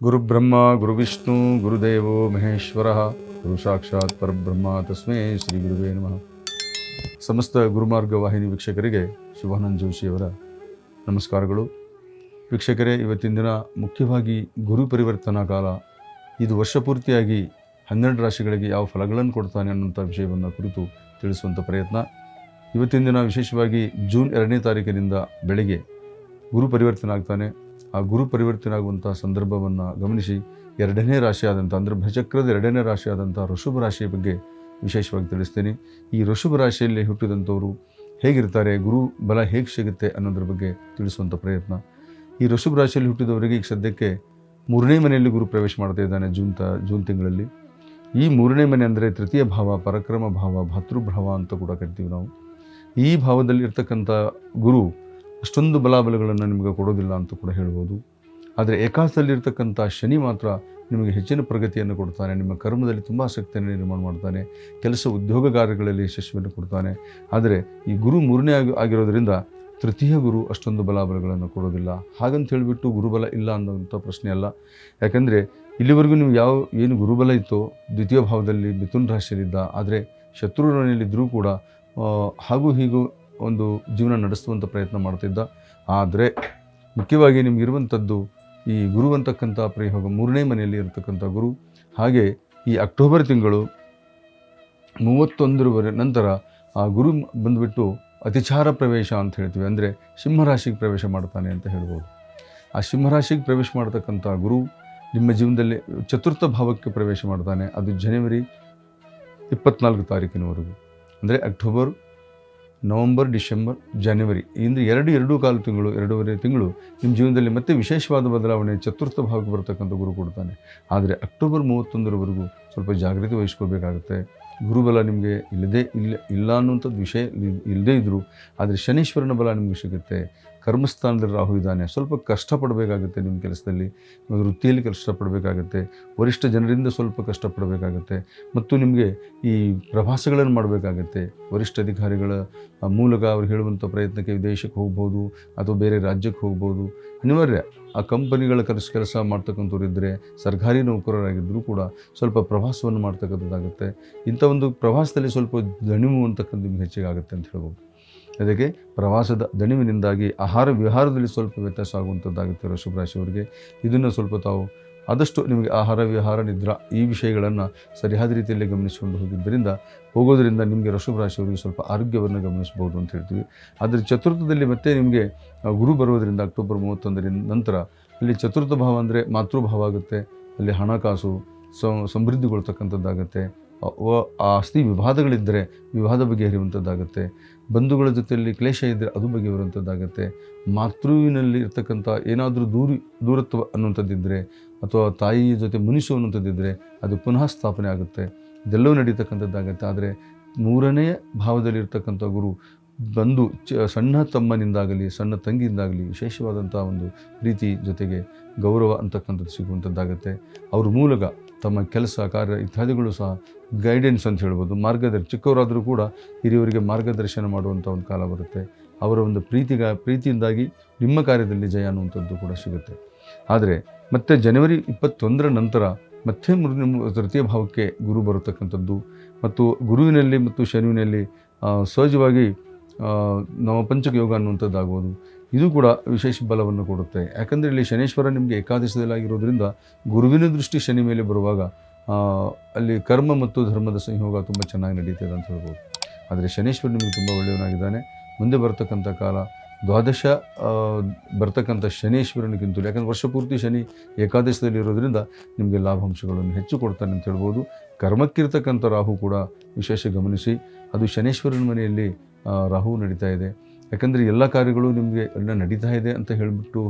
ಗುರುಬ್ರಹ್ಮ ಗುರುವಿಷ್ಣು ಗುರುದೇವೋ ಮಹೇಶ್ವರ ಗುರು ಸಾಕ್ಷಾತ್ ಪರಬ್ರಹ್ಮ ತಸ್ಮೈ ಶ್ರೀ ಗುರುವೇ ನಮಃ. ಸಮಸ್ತ ಗುರುಮಾರ್ಗ ವಾಹಿನಿ ವೀಕ್ಷಕರಿಗೆ ಶಿವಾನಂದ ಜೋಶಿಯವರ ನಮಸ್ಕಾರಗಳು. ವೀಕ್ಷಕರೇ, ಇವತ್ತಿನ ದಿನ ಮುಖ್ಯವಾಗಿ ಗುರು ಪರಿವರ್ತನಾ ಕಾಲ. ಇದು ವರ್ಷ ಪೂರ್ತಿಯಾಗಿ 12 ರಾಶಿಗಳಿಗೆ ಯಾವ ಫಲಗಳನ್ನು ಕೊಡ್ತಾನೆ ಅನ್ನೋಂಥ ವಿಷಯವನ್ನು ಕುರಿತು ತಿಳಿಸುವಂಥ ಪ್ರಯತ್ನ. ಇವತ್ತಿನ ದಿನ ವಿಶೇಷವಾಗಿ ಜೂನ್ 2ನೇ ತಾರೀಕಿನಿಂದ ಬೆಳಗ್ಗೆ ಗುರು ಪರಿವರ್ತನೆ ಆಗ್ತಾನೆ. ಆ ಗುರು ಪರಿವರ್ತನೆ ಆಗುವಂಥ ಸಂದರ್ಭವನ್ನು ಗಮನಿಸಿ 2ನೇ ರಾಶಿಯಾದಂಥ ಅಂದರೆ ಭಚಕ್ರದ 2ನೇ ರಾಶಿಯಾದಂಥ ಋಷಭ ರಾಶಿಯ ಬಗ್ಗೆ ವಿಶೇಷವಾಗಿ ತಿಳಿಸ್ತೀನಿ. ಈ ಋಷಭ ರಾಶಿಯಲ್ಲಿ ಹುಟ್ಟಿದಂಥವರು ಹೇಗಿರ್ತಾರೆ, ಗುರು ಬಲ ಹೇಗೆ ಸಿಗುತ್ತೆ ಅನ್ನೋದ್ರ ಬಗ್ಗೆ ತಿಳಿಸುವಂಥ ಪ್ರಯತ್ನ. ಈ ಋಷಭ ರಾಶಿಯಲ್ಲಿ ಹುಟ್ಟಿದವರಿಗೆ ಈಗ ಸದ್ಯಕ್ಕೆ 3ನೇ ಮನೆಯಲ್ಲಿ ಗುರು ಪ್ರವೇಶ ಮಾಡ್ತಾ ಇದ್ದಾನೆ ಜೂನ್ ತಿಂಗಳಲ್ಲಿ. ಈ 3ನೇ ಮನೆ ಅಂದರೆ ತೃತೀಯ ಭಾವ, ಪರಾಕ್ರಮ ಭಾವ, ಭಾತೃಭಾವ ಅಂತ ಕೂಡ ಕರಿತೀವಿ ನಾವು. ಈ ಭಾವದಲ್ಲಿ ಇರ್ತಕ್ಕಂಥ ಗುರು ಅಷ್ಟೊಂದು ಬಲಾಬಲಗಳನ್ನು ನಿಮಗೆ ಕೊಡೋದಿಲ್ಲ ಅಂತ ಕೂಡ ಹೇಳ್ಬೋದು. ಆದರೆ ಏಕಾದಶದಲ್ಲಿರ್ತಕ್ಕಂಥ ಶನಿ ಮಾತ್ರ ನಿಮಗೆ ಹೆಚ್ಚಿನ ಪ್ರಗತಿಯನ್ನು ಕೊಡ್ತಾನೆ. ನಿಮ್ಮ ಕರ್ಮದಲ್ಲಿ ತುಂಬ ಆಸಕ್ತಿಯನ್ನು ನಿರ್ಮಾಣ ಮಾಡ್ತಾನೆ. ಕೆಲಸ ಉದ್ಯೋಗ ಕಾರ್ಯಗಳಲ್ಲಿ ಯಶಸ್ವಿಯನ್ನು ಕೊಡ್ತಾನೆ. ಆದರೆ ಈ ಗುರು 3ನೇ ಆಗಿರೋದ್ರಿಂದ ತೃತೀಯ ಗುರು ಅಷ್ಟೊಂದು ಬಲಾಬಲಗಳನ್ನು ಕೊಡೋದಿಲ್ಲ. ಹಾಗಂತ ಹೇಳಿಬಿಟ್ಟು ಗುರುಬಲ ಇಲ್ಲ ಅನ್ನೋಂಥ ಪ್ರಶ್ನೆ ಅಲ್ಲ. ಯಾಕಂದರೆ ಇಲ್ಲಿವರೆಗೂ ನೀವು ಏನು ಗುರುಬಲ ಇತ್ತೋ ದ್ವಿತೀಯ ಭಾವದಲ್ಲಿ ಮಿಥುನ ರಾಶಿಯಲ್ಲಿದ್ದ, ಆದರೆ ಶತ್ರುವಿನಲ್ಲಿದ್ದರೂ ಕೂಡ ಹಾಗೂ ಹೀಗೂ ಒಂದು ಜೀವನ ನಡೆಸುವಂಥ ಪ್ರಯತ್ನ ಮಾಡ್ತಿದ್ದ. ಆದರೆ ಮುಖ್ಯವಾಗಿ ನಿಮಗಿರುವಂಥದ್ದು ಈ ಗುರು ಅಂತಕ್ಕಂಥ ಪ್ರಯೋಗ 3ನೇ ಮನೆಯಲ್ಲಿ ಇರತಕ್ಕಂಥ ಗುರು. ಹಾಗೆ ಈ ಅಕ್ಟೋಬರ್ ತಿಂಗಳು 31 ನಂತರ ಆ ಗುರು ಬಂದುಬಿಟ್ಟು ಅತಿಚಾರ ಪ್ರವೇಶ ಅಂತ ಹೇಳ್ತೀವಿ, ಅಂದರೆ ಸಿಂಹರಾಶಿಗೆ ಪ್ರವೇಶ ಮಾಡ್ತಾನೆ ಅಂತ ಹೇಳ್ಬೋದು. ಆ ಸಿಂಹರಾಶಿಗೆ ಪ್ರವೇಶ ಮಾಡ್ತಕ್ಕಂಥ ಗುರು ನಿಮ್ಮ ಜೀವನದಲ್ಲಿ ಚತುರ್ಥ ಭಾವಕ್ಕೆ ಪ್ರವೇಶ ಮಾಡ್ತಾನೆ. ಅದು ಜನವರಿ 24 ತಾರೀಕಿನವರೆಗೂ, ಅಂದರೆ ಅಕ್ಟೋಬರ್, ನವಂಬರ್, ಡಿಸೆಂಬರ್, ಜನವರಿ, ಇಂದು 2.25 ತಿಂಗಳು ನಿಮ್ಮ ಜೀವನದಲ್ಲಿ ಮತ್ತೆ ವಿಶೇಷವಾದ ಬದಲಾವಣೆ ಚತುರ್ಥ ಭಾಗಕ್ಕೆ ಬರ್ತಕ್ಕಂಥ ಗುರು ಕೊಡ್ತಾನೆ. ಆದರೆ ಅಕ್ಟೋಬರ್ 31ರವರೆಗೂ ಸ್ವಲ್ಪ ಜಾಗೃತಿ ವಹಿಸ್ಕೋಬೇಕಾಗುತ್ತೆ. ಗುರುಬಲ ನಿಮಗೆ ಇಲ್ಲ ಅನ್ನುವಂಥದ್ದು ವಿಷಯ ಇಲ್ಲದೇ ಇದ್ದರೂ, ಆದರೆ ಶನೀಶ್ವರನ ಬಲ ನಿಮಗೆ ಸಿಗುತ್ತೆ. ಕರ್ಮಸ್ಥಾನದಲ್ಲಿ ರಾಹು ಇದ್ದಾನೆ. ಸ್ವಲ್ಪ ಕಷ್ಟಪಡಬೇಕಾಗುತ್ತೆ. ನಿಮ್ಮ ಕೆಲಸದಲ್ಲಿ, ವೃತ್ತಿಯಲ್ಲಿ ಕಷ್ಟಪಡಬೇಕಾಗುತ್ತೆ. ವರಿಷ್ಠ ಜನರಿಂದ ಸ್ವಲ್ಪ ಕಷ್ಟಪಡಬೇಕಾಗುತ್ತೆ. ಮತ್ತು ನಿಮಗೆ ಈ ಪ್ರವಾಸಗಳನ್ನು ಮಾಡಬೇಕಾಗತ್ತೆ. ವರಿಷ್ಠ ಅಧಿಕಾರಿಗಳ ಮೂಲಕ ಅವ್ರು ಹೇಳುವಂಥ ಪ್ರಯತ್ನಕ್ಕೆ ವಿದೇಶಕ್ಕೆ ಹೋಗ್ಬೋದು ಅಥವಾ ಬೇರೆ ರಾಜ್ಯಕ್ಕೆ ಹೋಗ್ಬೋದು. ಅನಿವಾರ್ಯ ಆ ಕಂಪನಿಗಳ ಕೆಲಸ ಮಾಡ್ತಕ್ಕಂಥವ್ರು ಇದ್ದರೆ, ಸರ್ಕಾರಿ ನೌಕರರಾಗಿದ್ದರೂ ಕೂಡ ಸ್ವಲ್ಪ ಪ್ರವಾಸವನ್ನು ಮಾಡ್ತಕ್ಕಂಥದ್ದಾಗುತ್ತೆ. ಇಂಥ ಒಂದು ಪ್ರವಾಸದಲ್ಲಿ ಸ್ವಲ್ಪ ದಣಿವು ಅಂತಕ್ಕಂಥ ನಿಮ್ಗೆ ಹೆಚ್ಚಿಗೆ ಆಗುತ್ತೆ ಅಂತ ಹೇಳ್ಬೋದು. ಅದಕ್ಕೆ ಪ್ರವಾಸದ ದಣಿವಿನಿಂದಾಗಿ ಆಹಾರ ವಿಹಾರದಲ್ಲಿ ಸ್ವಲ್ಪ ವ್ಯತ್ಯಾಸ ಆಗುವಂಥದ್ದಾಗುತ್ತೆ ಋಷಭ ರಾಶಿಯವರಿಗೆ. ಇದನ್ನು ಸ್ವಲ್ಪ ತಾವು ಆದಷ್ಟು ನಿಮಗೆ ಆಹಾರ ವಿಹಾರ ನಿದ್ರಾ ಈ ವಿಷಯಗಳನ್ನು ಸರಿಯಾದ ರೀತಿಯಲ್ಲಿ ಗಮನಿಸಿಕೊಂಡು ಹೋಗೋದರಿಂದ ನಿಮಗೆ ಋಷಭ ರಾಶಿಯವರಿಗೆ ಸ್ವಲ್ಪ ಆರೋಗ್ಯವನ್ನು ಗಮನಿಸ್ಬೋದು ಅಂತ ಹೇಳ್ತೀವಿ. ಆದರೆ ಚತುರ್ಥದಲ್ಲಿ ಮತ್ತೆ ನಿಮಗೆ ಗುರು ಬರೋದರಿಂದ ಅಕ್ಟೋಬರ್ 31 ನಂತರ ಅಲ್ಲಿ ಚತುರ್ಥ ಭಾವ ಅಂದರೆ ಮಾತೃಭಾವ ಆಗುತ್ತೆ. ಅಲ್ಲಿ ಹಣಕಾಸು ಸಮೃದ್ಧಿಗೊಳ್ತಕ್ಕಂಥದ್ದಾಗುತ್ತೆ. ಆಸ್ತಿ ವಿವಾದಗಳಿದ್ದರೆ ವಿವಾದ ಬಗೆಹರಿಯುವಂಥದ್ದಾಗುತ್ತೆ. ಬಂಧುಗಳ ಜೊತೆಯಲ್ಲಿ ಕ್ಲೇಶ ಇದ್ದರೆ ಅದು ಬಗೆಹರಿಯುವಂಥದ್ದಾಗುತ್ತೆ. ಮಾತೃವಿನಲ್ಲಿ ಇರ್ತಕ್ಕಂಥ ಏನಾದರೂ ದೂರತ್ವ ಅನ್ನುವಂಥದ್ದಿದ್ದರೆ ಅಥವಾ ತಾಯಿಯ ಜೊತೆ ಮುನಿಸು ಅನ್ನುವಂಥದ್ದಿದ್ದರೆ ಅದು ಪುನಃ ಸ್ಥಾಪನೆ ಆಗುತ್ತೆ. ಇದೆಲ್ಲವೂ ನಡೀತಕ್ಕಂಥದ್ದಾಗುತ್ತೆ. ಆದರೆ 3ನೇ ಭಾವದಲ್ಲಿರ್ತಕ್ಕಂಥ ಗುರು ಬಂದು ಸಣ್ಣ ತಮ್ಮನಿಂದಾಗಲಿ ಸಣ್ಣ ತಂಗಿಯಿಂದಾಗಲಿ ವಿಶೇಷವಾದಂಥ ಒಂದು ಪ್ರೀತಿ ಜೊತೆಗೆ ಗೌರವ ಅಂತಕ್ಕಂಥದ್ದು ಸಿಗುವಂಥದ್ದಾಗುತ್ತೆ. ಅವ್ರ ಮೂಲಕ ತಮ್ಮ ಕೆಲಸ ಕಾರ್ಯ ಇತ್ಯಾದಿಗಳು ಸಹ ಗೈಡೆನ್ಸ್ ಅಂತ ಹೇಳ್ಬೋದು, ಚಿಕ್ಕವರಾದರೂ ಕೂಡ ಹಿರಿಯವರಿಗೆ ಮಾರ್ಗದರ್ಶನ ಮಾಡುವಂಥ ಒಂದು ಕಾಲ ಬರುತ್ತೆ. ಅವರ ಒಂದು ಪ್ರೀತಿಯಿಂದಾಗಿ ನಿಮ್ಮ ಕಾರ್ಯದಲ್ಲಿ ಜಯ ಅನ್ನುವಂಥದ್ದು ಕೂಡ ಸಿಗುತ್ತೆ. ಆದರೆ ಮತ್ತೆ ಜನವರಿ 21 ನಂತರ ಮತ್ತೆ ತೃತೀಯ ಭಾವಕ್ಕೆ ಗುರು ಬರತಕ್ಕಂಥದ್ದು ಮತ್ತು ಗುರುವಿನಲ್ಲಿ ಮತ್ತು ಶನಿವಿನಲ್ಲಿ ಸಹಜವಾಗಿ ನವಪಂಚಕ ಯೋಗ ಅನ್ನುವಂಥದ್ದಾಗ್ಬೋದು. ಇದು ಕೂಡ ವಿಶೇಷ ಬಲವನ್ನು ಕೊಡುತ್ತೆ. ಯಾಕಂದರೆ ಇಲ್ಲಿ ಶನೇಶ್ವರ ನಿಮಗೆ ಏಕಾದಶದಲ್ಲಾಗಿರೋದ್ರಿಂದ ಗುರುವಿನ ದೃಷ್ಟಿ ಶನಿ ಮೇಲೆ ಬರುವಾಗ ಅಲ್ಲಿ ಕರ್ಮ ಮತ್ತು ಧರ್ಮದ ಸಂಯೋಗ ತುಂಬ ಚೆನ್ನಾಗಿ ನಡೀತದೆ ಅಂತ ಹೇಳ್ಬೋದು. ಆದರೆ ಶನೇಶ್ವರ ನಿಮಗೆ ತುಂಬ ಒಳ್ಳೆಯವನಾಗಿದ್ದಾನೆ. ಮುಂದೆ ಬರ್ತಕ್ಕಂಥ ಕಾಲ ದ್ವಾದಶ ಬರ್ತಕ್ಕಂಥ ಶನೇಶ್ವರನಿಗಿಂತಲೂ, ಯಾಕಂದರೆ ವರ್ಷ ಪೂರ್ತಿ ಶನಿ ಏಕಾದಶದಲ್ಲಿ ಇರೋದ್ರಿಂದ ನಿಮಗೆ ಲಾಭಾಂಶಗಳನ್ನು ಹೆಚ್ಚು ಕೊಡ್ತಾನೆ ಅಂತ ಹೇಳ್ಬೋದು. ಕರ್ಮಕ್ಕಿರ್ತಕ್ಕಂಥ ರಾಹು ಕೂಡ ವಿಶೇಷ ಗಮನಿಸಿ. ಅದು ಶನೇಶ್ವರನ ಮನೆಯಲ್ಲಿ ರಾಹು ನಡೀತಾ ಇದೆ. ಯಾಕಂದರೆ ಎಲ್ಲ ಕಾರ್ಯಗಳು ನಿಮಗೆ ಎಲ್ಲ ನಡೀತಾ ಇದೆ ಅಂತ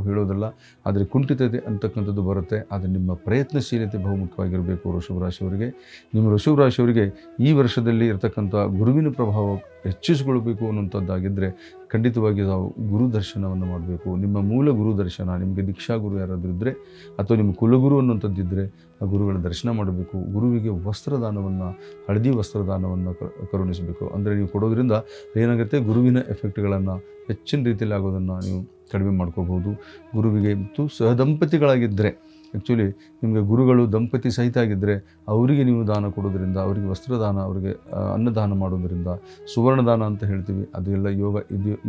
ಹೇಳೋದಲ್ಲ, ಆದರೆ ಕುಂಠಿತತೆ ಅಂತಕ್ಕಂಥದ್ದು ಬರುತ್ತೆ. ಆದರೆ ನಿಮ್ಮ ಪ್ರಯತ್ನಶೀಲತೆ ಬಹುಮುಖ್ಯವಾಗಿರಬೇಕು ಋಷಭ ರಾಶಿಯವರಿಗೆ. ನಿಮ್ಮ ಋಷಭ ರಾಶಿಯವರಿಗೆ ಈ ವರ್ಷದಲ್ಲಿ ಇರತಕ್ಕಂಥ ಗುರುವಿನ ಪ್ರಭಾವ ಹೆಚ್ಚಿಸಿಕೊಳ್ಬೇಕು ಅನ್ನುವಂಥದ್ದಾಗಿದ್ದರೆ ಖಂಡಿತವಾಗಿ ನಾವು ಗುರು ದರ್ಶನವನ್ನು ಮಾಡಬೇಕು. ನಿಮ್ಮ ಮೂಲ ಗುರು ದರ್ಶನ, ನಿಮಗೆ ದೀಕ್ಷಾ ಗುರು ಯಾರಾದರೂ ಇದ್ದರೆ ಅಥವಾ ನಿಮ್ಮ ಕುಲಗುರು ಅನ್ನುವಂಥದ್ದಿದ್ದರೆ ಆ ಗುರುಗಳ ದರ್ಶನ ಮಾಡಬೇಕು. ಗುರುವಿಗೆ ವಸ್ತ್ರದಾನವನ್ನು, ಹಳದಿ ವಸ್ತ್ರದಾನವನ್ನು ಕರುಣಿಸಬೇಕು. ಅಂದರೆ ನೀವು ಕೊಡೋದ್ರಿಂದ ಏನಾಗುತ್ತೆ, ಗುರುವಿನ ಎಫೆಕ್ಟ್ಗಳನ್ನು ಹೆಚ್ಚಿನ ರೀತಿಯಲ್ಲಿ ಆಗೋದನ್ನು ನೀವು ಕಡಿಮೆ ಮಾಡ್ಕೋಬೋದು. ಗುರುವಿಗೆ ಮತ್ತು ಸಹದಂಪತಿಗಳಾಗಿದ್ದರೆ ಆ್ಯಕ್ಚುಲಿ ನಿಮಗೆ ಗುರುಗಳು ದಂಪತಿ ಸಹಿತ ಆಗಿದ್ದರೆ ಅವರಿಗೆ ನೀವು ದಾನ ಕೊಡೋದ್ರಿಂದ, ಅವರಿಗೆ ವಸ್ತ್ರದಾನ, ಅವರಿಗೆ ಅನ್ನದಾನ ಮಾಡೋದರಿಂದ, ಸುವರ್ಣದಾನ ಅಂತ ಹೇಳ್ತೀವಿ, ಅದೆಲ್ಲ ಯೋಗ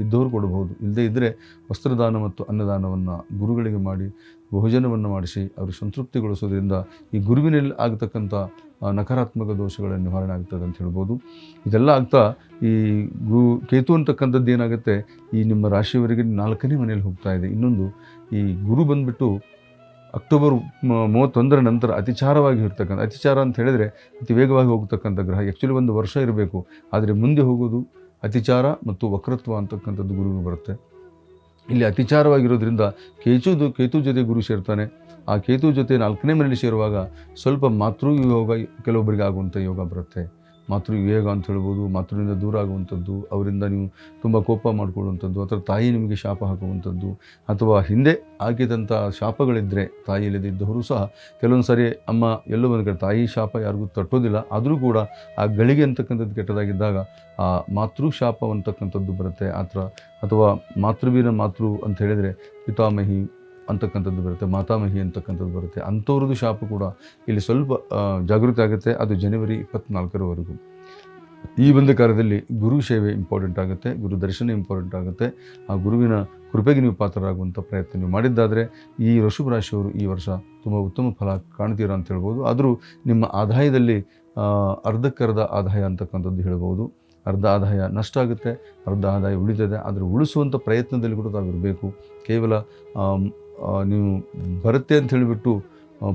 ಇದ್ದವರು ಕೊಡಬಹುದು. ಇಲ್ಲದೇ ಇದ್ದರೆ ವಸ್ತ್ರದಾನ ಮತ್ತು ಅನ್ನದಾನವನ್ನು ಗುರುಗಳಿಗೆ ಮಾಡಿ ಭೋಜನವನ್ನು ಮಾಡಿಸಿ ಅವ್ರಿಗೆ ಸಂತೃಪ್ತಿಗೊಳಿಸೋದ್ರಿಂದ ಈ ಗುರುವಿನಲ್ಲಿ ಆಗತಕ್ಕಂಥ ನಕಾರಾತ್ಮಕ ದೋಷಗಳ ನಿವಾರಣೆ ಆಗ್ತದೆ ಅಂತ ಹೇಳ್ಬೋದು. ಇದೆಲ್ಲ ಆಗ್ತಾ ಈ ಕೇತು ಅಂತಕ್ಕಂಥದ್ದು ಏನಾಗುತ್ತೆ, ಈ ನಿಮ್ಮ ರಾಶಿಯವರಿಗೆ 4ನೇ ಮನೇಲಿ ಹೋಗ್ತಾ ಇದೆ. ಇನ್ನೊಂದು ಈ ಗುರು ಬಂದುಬಿಟ್ಟು ಅಕ್ಟೋಬರ್ 31ರ ನಂತರ ಅತಿಚಾರವಾಗಿ ಇರ್ತಕ್ಕಂಥ, ಅತಿಚಾರ ಅಂತ ಹೇಳಿದರೆ ಅತಿ ವೇಗವಾಗಿ ಹೋಗ್ತಕ್ಕಂಥ ಗ್ರಹ. ಆ್ಯಕ್ಚುಲಿ 1 ವರ್ಷ ಇರಬೇಕು, ಆದರೆ ಮುಂದೆ ಹೋಗೋದು ಅತಿಚಾರ ಮತ್ತು ವಕ್ರತ್ವ ಅಂತಕ್ಕಂಥದ್ದು ಗುರುವಿಗೆ ಬರುತ್ತೆ. ಇಲ್ಲಿ ಅತಿಚಾರವಾಗಿರೋದ್ರಿಂದ ಕೇತು ಜೊತೆ ಗುರು ಸೇರ್ತಾನೆ. ಆ ಕೇತು ಜೊತೆ 4ನೇ ಮನೆಯಲ್ಲಿ ಸೇರುವಾಗ ಸ್ವಲ್ಪ ಮಾತೃಯೋಗ ಕೆಲವೊಬ್ಬರಿಗೆ ಆಗುವಂಥ ಯೋಗ ಬರುತ್ತೆ. ಮಾತೃವಿವೇಗ ಅಂತ ಹೇಳ್ಬೋದು. ಮಾತೃವಿಂದ ದೂರ ಆಗುವಂಥದ್ದು, ಅವರಿಂದ ನೀವು ತುಂಬ ಕೋಪ ಮಾಡಿಕೊಳ್ಳುವಂಥದ್ದು, ಅಥವಾ ತಾಯಿ ನಿಮಗೆ ಶಾಪ ಹಾಕುವಂಥದ್ದು, ಅಥವಾ ಹಿಂದೆ ಆಗಿದಂಥ ಶಾಪಗಳಿದ್ದರೆ ತಾಯಿಯಲ್ಲಿದ್ದವರು ಸಹ ಕೆಲವೊಂದು ಸಾರಿ ಅಮ್ಮ ಎಲ್ಲೋ ಒಂದು ಕಡೆ ತಾಯಿ ಶಾಪ ಯಾರಿಗೂ ತಟ್ಟೋದಿಲ್ಲ, ಆದರೂ ಕೂಡ ಆ ಗಳಿಗೆ ಅಂತಕ್ಕಂಥದ್ದು ಕೆಟ್ಟದಾಗಿದ್ದಾಗ ಆ ಮಾತೃ ಶಾಪ ಅಂತಕ್ಕಂಥದ್ದು ಬರುತ್ತೆ. ಅಥವಾ ಮಾತೃವಿನ ಮಾತೃ ಅಂತ ಹೇಳಿದರೆ ಪಿತಾಮಹಿ ಅಂತಕ್ಕಂಥದ್ದು ಬರುತ್ತೆ, ಮಾತಾಮಹಿ ಅಂತಕ್ಕಂಥದ್ದು ಬರುತ್ತೆ. ಅಂಥವ್ರದ್ದು ಶಾಪ ಕೂಡ ಇಲ್ಲಿ ಸ್ವಲ್ಪ ಜಾಗೃತಿ ಆಗುತ್ತೆ. ಅದು ಜನವರಿ 24ರವರೆಗೂ. ಈ ಒಂದು ಕಾರ್ಯದಲ್ಲಿ ಗುರು ಸೇವೆ ಇಂಪಾರ್ಟೆಂಟ್ ಆಗುತ್ತೆ, ಗುರು ದರ್ಶನ ಇಂಪಾರ್ಟೆಂಟ್ ಆಗುತ್ತೆ. ಆ ಗುರುವಿನ ಕೃಪೆಗೆ ನೀವು ಪಾತ್ರರಾಗುವಂಥ ಪ್ರಯತ್ನ ನೀವು ಮಾಡಿದ್ದಾದರೆ ಈ ವೃಷಭ ರಾಶಿಯವರು ಈ ವರ್ಷ ತುಂಬ ಉತ್ತಮ ಫಲ ಕಾಣ್ತೀರಾ ಅಂತ ಹೇಳ್ಬೋದು. ಆದರೂ ನಿಮ್ಮ ಆದಾಯದಲ್ಲಿ ಅರ್ಧಕ್ಕರ್ಧ ಆದಾಯ ಅಂತಕ್ಕಂಥದ್ದು ಹೇಳ್ಬೋದು. ಅರ್ಧ ಆದಾಯ ನಷ್ಟ ಆಗುತ್ತೆ, ಅರ್ಧ ಆದಾಯ ಉಳಿತದೆ. ಆದರೆ ಉಳಿಸುವಂಥ ಪ್ರಯತ್ನದಲ್ಲಿ ಕೂಡ ತಾವಿರಬೇಕು. ಕೇವಲ ನೀವು ಬರುತ್ತೆ ಅಂತ ಹೇಳಿಬಿಟ್ಟು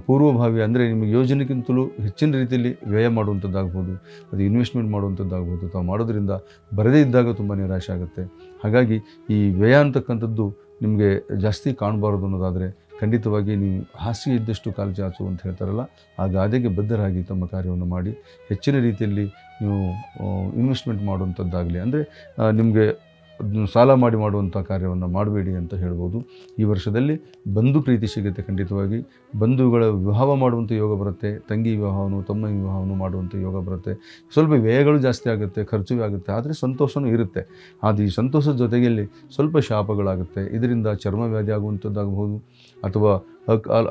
ಪೂರ್ವಭಾವಿ ಅಂದರೆ ನಿಮಗೆ ಯೋಜನೆಗಿಂತಲೂ ಹೆಚ್ಚಿನ ರೀತಿಯಲ್ಲಿ ವ್ಯಯ ಮಾಡುವಂಥದ್ದಾಗ್ಬೋದು, ಅದು ಇನ್ವೆಸ್ಟ್ಮೆಂಟ್ ಮಾಡುವಂಥದ್ದಾಗ್ಬೋದು. ತಾವು ಮಾಡೋದ್ರಿಂದ ಬರದೇ ಇದ್ದಾಗ ತುಂಬ ನಿರಾಶೆ ಆಗುತ್ತೆ. ಹಾಗಾಗಿ ಈ ವ್ಯಯ ಅಂತಕ್ಕಂಥದ್ದು ನಿಮಗೆ ಜಾಸ್ತಿ ಕಾಣಬಾರದು ಅನ್ನೋದಾದರೆ ಖಂಡಿತವಾಗಿ ನೀವು ಹಾಸಿಗೆ ಇದ್ದಷ್ಟು ಕಾಲು ಚಾಚು ಅಂತ ಹೇಳ್ತಾರಲ್ಲ, ಆ ಗಾದೆಗೆ ಬದ್ಧರಾಗಿ ತಮ್ಮ ಕಾರ್ಯವನ್ನು ಮಾಡಿ ಹೆಚ್ಚಿನ ರೀತಿಯಲ್ಲಿ ನೀವು ಇನ್ವೆಸ್ಟ್ಮೆಂಟ್ ಮಾಡುವಂಥದ್ದಾಗಲಿ, ಅಂದರೆ ನಿಮಗೆ ಸಾಲ ಮಾಡುವಂಥ ಕಾರ್ಯವನ್ನು ಮಾಡಬೇಡಿ ಅಂತ ಹೇಳ್ಬೋದು. ಈ ವರ್ಷದಲ್ಲಿ ಬಂಧು ಪ್ರೀತಿ ಸಿಗುತ್ತೆ. ಖಂಡಿತವಾಗಿ ಬಂಧುಗಳ ವಿವಾಹ ಮಾಡುವಂಥ ಯೋಗ ಬರುತ್ತೆ. ತಂಗಿ ವಿವಾಹವನ್ನು, ತಮ್ಮ ವಿವಾಹವನ್ನು ಮಾಡುವಂಥ ಯೋಗ ಬರುತ್ತೆ. ಸ್ವಲ್ಪ ವ್ಯಯಗಳು ಜಾಸ್ತಿ ಆಗುತ್ತೆ, ಖರ್ಚು ಆಗುತ್ತೆ, ಆದರೆ ಸಂತೋಷವೂ ಇರುತ್ತೆ. ಆದರೆ ಈ ಸಂತೋಷದ ಜೊತೆಯಲ್ಲಿ ಸ್ವಲ್ಪ ಶಾಪಗಳಾಗುತ್ತೆ. ಇದರಿಂದ ಚರ್ಮ ವ್ಯಾಧಿ ಆಗುವಂಥದ್ದಾಗಬಹುದು, ಅಥವಾ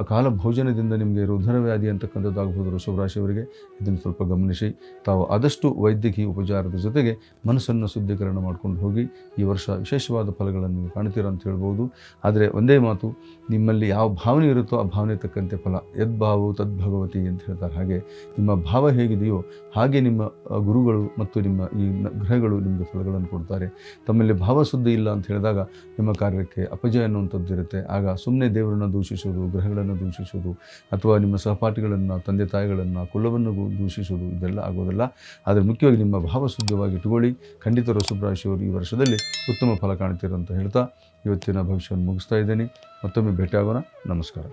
ಅಕಾಲ ಭೋಜನದಿಂದ ನಿಮಗೆ ರುಧಿರ ವ್ಯಾಧಿ ಅಂತಕ್ಕಂಥದ್ದಾಗಬಹುದು. ವೃಷಭ ರಾಶಿಯವರಿಗೆ ಇದನ್ನು ಸ್ವಲ್ಪ ಗಮನಿಸಿ ತಾವು ಆದಷ್ಟು ವೈದ್ಯಕೀಯ ಉಪಚಾರದ ಜೊತೆಗೆ ಮನಸ್ಸನ್ನು ಶುದ್ಧೀಕರಣ ಮಾಡ್ಕೊಂಡು ಹೋಗಿ ಈ ವರ್ಷ ವಿಶೇಷವಾದ ಫಲಗಳನ್ನು ನೀವು ಕಾಣ್ತೀರ ಅಂತ ಹೇಳ್ಬೋದು. ಆದರೆ ಒಂದೇ ಮಾತು, ನಿಮ್ಮಲ್ಲಿ ಯಾವ ಭಾವನೆ ಇರುತ್ತೋ ಆ ಭಾವನೆ ತಕ್ಕಂತೆ ಫಲ. ಯದ್ಭಾವೋ ತದ್ಭಗವತಿ ಅಂತ ಹೇಳ್ತಾರೆ. ಹಾಗೆ ನಿಮ್ಮ ಭಾವ ಹೇಗಿದೆಯೋ ಹಾಗೆ ನಿಮ್ಮ ಗುರುಗಳು ಮತ್ತು ನಿಮ್ಮ ಈ ಗ್ರಹಗಳು ನಿಮಗೆ ಫಲಗಳನ್ನು ಕೊಡ್ತಾರೆ. ತಮ್ಮಲ್ಲಿ ಭಾವಶುದ್ಧಿ ಇಲ್ಲ ಅಂತ ಹೇಳಿದಾಗ ನಿಮ್ಮ ಕಾರ್ಯಕ್ಕೆ ಅಪಜಯ ಅನ್ನುವಂಥದ್ದು ಇರುತ್ತೆ. ಆಗ ಸುಮ್ಮನೆ ದೇವರನ್ನು ದೂಷಿಸೋದು, ಗ್ರಹಗಳನ್ನು ದೂಷಿಸೋದು, ಅಥವಾ ನಿಮ್ಮ ಸಹಪಾಠಿಗಳನ್ನು, ತಂದೆ ತಾಯಿಗಳನ್ನು, ಕುಲವನ್ನು ದೂಷಿಸೋದು, ಇದೆಲ್ಲ ಆಗೋದಿಲ್ಲ. ಆದರೆ ಮುಖ್ಯವಾಗಿ ನಿಮ್ಮ ಭಾವಶುದ್ಧವಾಗಿ ಇಟ್ಟುಕೊಳ್ಳಿ. ಖಂಡಿತ ವೃಷಭ ರಾಶಿಯವರು ಈ ವರ್ಷದಲ್ಲಿ ಉತ್ತಮ ಫಲ ಕಾಣ್ತೀರ ಅಂತ ಹೇಳ್ತಾ ಇವತ್ತಿನ ಭವಿಷ್ಯವನ್ನು ಮುಗಿಸ್ತಾ ಇದ್ದೇನೆ. ಮತ್ತೊಮ್ಮೆ ಭೇಟಿಯಾಗೋಣ. ನಮಸ್ಕಾರ.